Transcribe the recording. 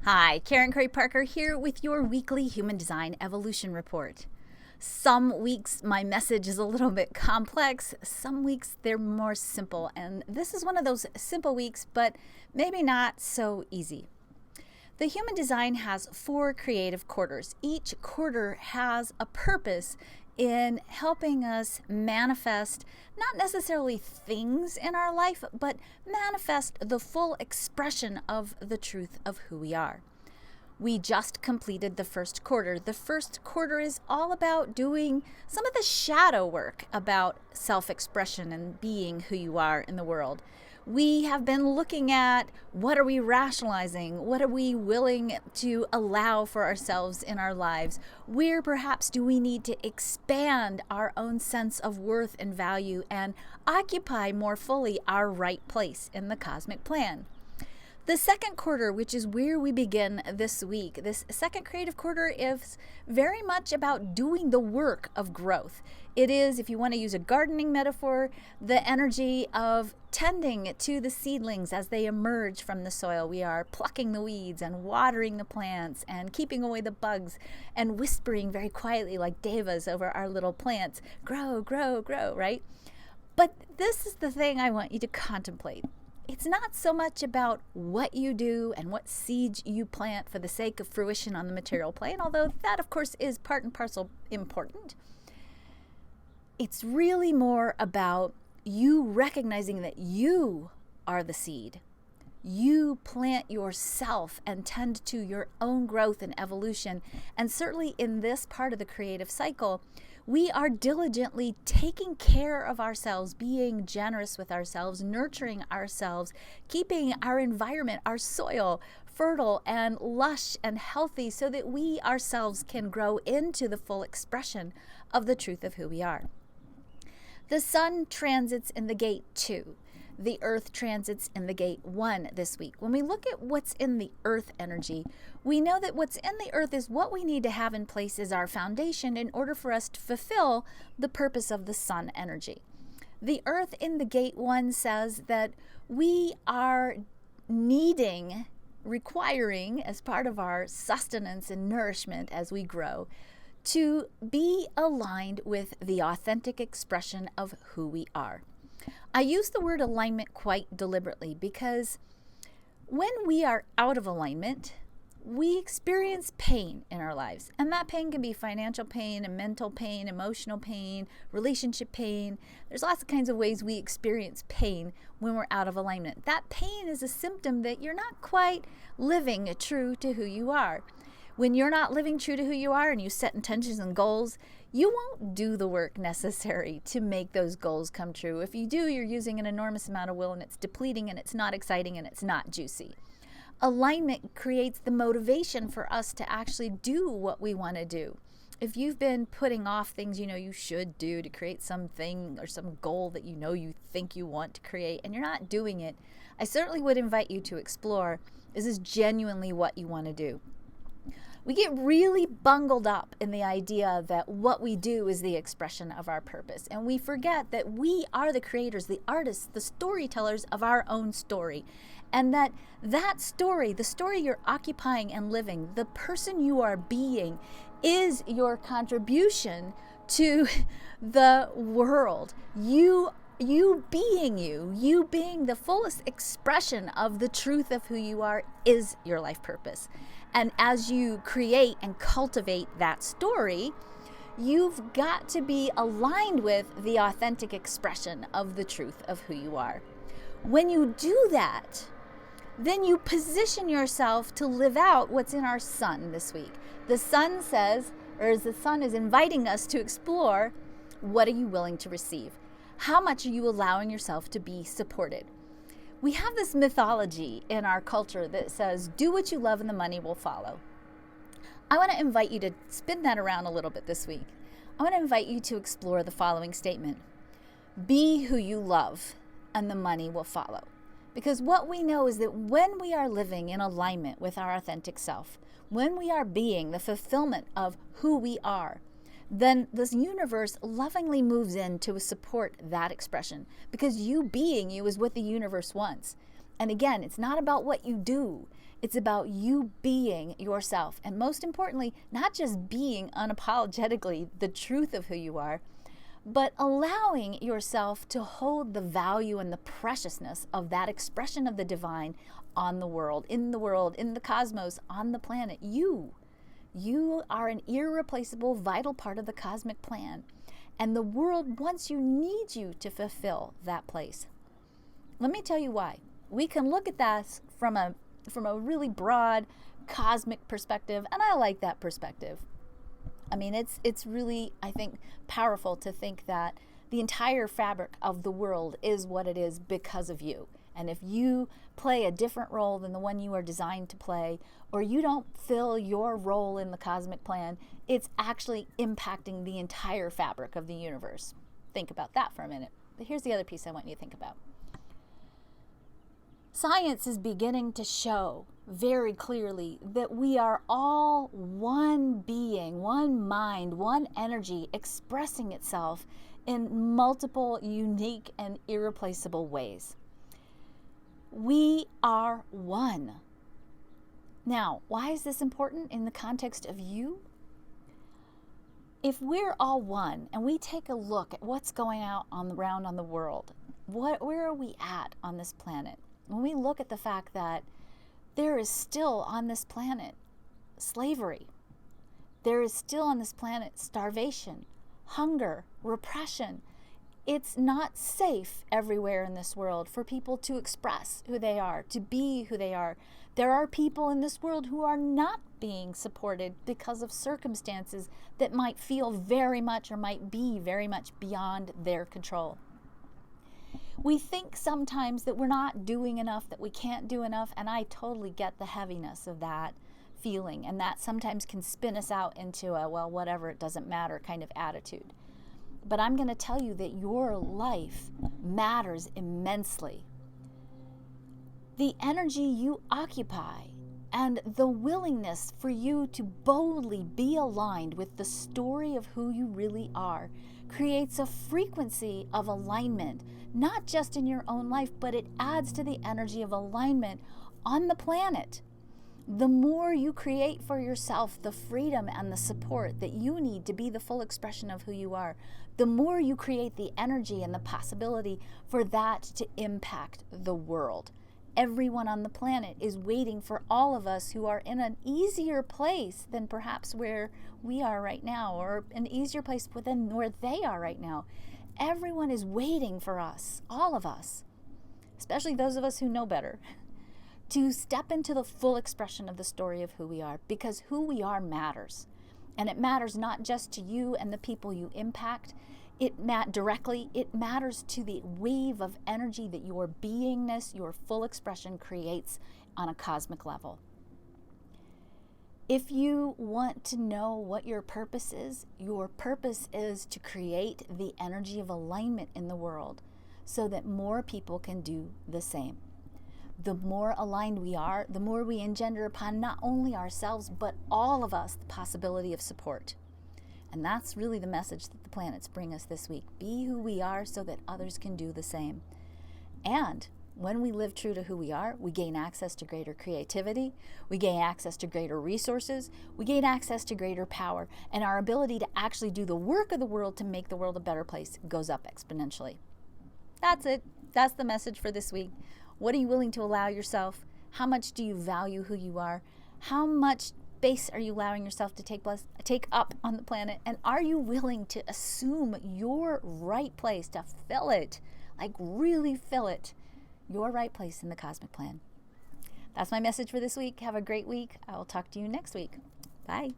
Hi, Karen Curry Parker here with your weekly Human Design Evolution Report. Some weeks my message is a little bit complex, some weeks they're more simple, and this is one of those simple weeks, but maybe not so easy. The human design has 4 creative quarters. Each quarter has a purpose in helping us manifest not necessarily things in our life, but manifest the full expression of the truth of who we are. We just completed the first quarter. The first quarter is all about doing some of the shadow work about self-expression and being who you are in the world. We have been looking at what are we rationalizing? What are we willing to allow for ourselves in our lives? Where perhaps do we need to expand our own sense of worth and value and occupy more fully our right place in the cosmic plan? The second quarter, which is where we begin this week, this second creative quarter is very much about doing the work of growth. It is, if you want to use a gardening metaphor, the energy of tending to the seedlings as they emerge from the soil. We are plucking the weeds and watering the plants and keeping away the bugs and whispering very quietly like devas over our little plants, grow, grow, grow, right? But this is the thing I want you to contemplate. It's not so much about what you do and what seeds you plant for the sake of fruition on the material plane, although that, of course, is part and parcel important. It's really more about you recognizing that you are the seed. You plant yourself and tend to your own growth and evolution. And certainly in this part of the creative cycle, we are diligently taking care of ourselves, being generous with ourselves, nurturing ourselves, keeping our environment, our soil, fertile and lush and healthy so that we ourselves can grow into the full expression of the truth of who we are. The sun transits in the gate 2. The earth transits in the gate 1 this week. When we look at what's in the earth energy, we know that what's in the earth is what we need to have in place as our foundation in order for us to fulfill the purpose of the sun energy. The earth in the gate 1 says that we are requiring as part of our sustenance and nourishment as we grow, to be aligned with the authentic expression of who we are. I use the word alignment quite deliberately because when we are out of alignment, we experience pain in our lives. And that pain can be financial pain, and mental pain, emotional pain, relationship pain. There's lots of kinds of ways we experience pain when we're out of alignment. That pain is a symptom that you're not quite living true to who you are. When you're not living true to who you are and you set intentions and goals, you won't do the work necessary to make those goals come true. If you do, you're using an enormous amount of will and it's depleting and it's not exciting and it's not juicy. Alignment creates the motivation for us to actually do what we want to do. If you've been putting off things you know you should do to create something or some goal that you know you think you want to create and you're not doing it, I certainly would invite you to explore, is this genuinely what you want to do? We get really bungled up in the idea that what we do is the expression of our purpose. And we forget that we are the creators, the artists, the storytellers of our own story. And that story, the story you're occupying and living, the person you are being, is your contribution to the world. You being you being the fullest expression of the truth of who you are is your life purpose. And as you create and cultivate that story, you've got to be aligned with the authentic expression of the truth of who you are. When you do that, then you position yourself to live out what's in our sun this week. The sun says, or the sun is inviting us to explore, what are you willing to receive? How much are you allowing yourself to be supported? We have this mythology in our culture that says, do what you love and the money will follow. I want to invite you to spin that around a little bit this week. I want to invite you to explore the following statement. Be who you love and the money will follow. Because what we know is that when we are living in alignment with our authentic self, when we are being the fulfillment of who we are, then this universe lovingly moves in to support that expression, because you being you is what the universe wants. And again, it's not about what you do. It's about you being yourself. And most importantly, not just being unapologetically the truth of who you are, but allowing yourself to hold the value and the preciousness of that expression of the divine on the world, in the cosmos, on the planet. You are an irreplaceable, vital part of the cosmic plan. And the world wants you, needs you to fulfill that place. Let me tell you why. We can look at that from a really broad cosmic perspective, and I like that perspective. I mean, it's really, I think, powerful to think that the entire fabric of the world is what it is because of you. And if you play a different role than the one you are designed to play, or you don't fill your role in the cosmic plan, it's actually impacting the entire fabric of the universe. Think about that for a minute. But here's the other piece I want you to think about. Science is beginning to show very clearly that we are all one being, one mind, one energy expressing itself in multiple unique and irreplaceable ways. We are one. Now, why is this important in the context of you? If we're all one and we take a look at what's going around on the world, where are we at on this planet? When we look at the fact that there is still on this planet slavery, there is still on this planet starvation, hunger, repression. It's not safe everywhere in this world for people to express who they are, to be who they are. There are people in this world who are not being supported because of circumstances that might feel very much or might be very much beyond their control. We think sometimes that we're not doing enough, that we can't do enough, and I totally get the heaviness of that feeling, and that sometimes can spin us out into a, well, whatever, it doesn't matter kind of attitude. But I'm going to tell you that your life matters immensely. The energy you occupy and the willingness for you to boldly be aligned with the story of who you really are creates a frequency of alignment, not just in your own life, but it adds to the energy of alignment on the planet. The more you create for yourself the freedom and the support that you need to be the full expression of who you are, the more you create the energy and the possibility for that to impact the world. Everyone on the planet is waiting for all of us who are in an easier place than perhaps where we are right now, or an easier place than where they are right now. Everyone is waiting for us, all of us, especially those of us who know better, to step into the full expression of the story of who we are, because who we are matters. And it matters not just to you and the people you impact directly, it matters to the wave of energy that your beingness, your full expression creates on a cosmic level. If you want to know what your purpose is to create the energy of alignment in the world so that more people can do the same. The more aligned we are, the more we engender upon not only ourselves, but all of us the possibility of support. And that's really the message that the planets bring us this week. Be who we are so that others can do the same. And when we live true to who we are, we gain access to greater creativity, we gain access to greater resources, we gain access to greater power, and our ability to actually do the work of the world to make the world a better place goes up exponentially. That's it. That's the message for this week. What are you willing to allow yourself? How much do you value who you are? How much space are you allowing yourself to take up on the planet? And are you willing to assume your right place, to fill it, like really fill it, your right place in the cosmic plan? That's my message for this week. Have a great week. I will talk to you next week. Bye.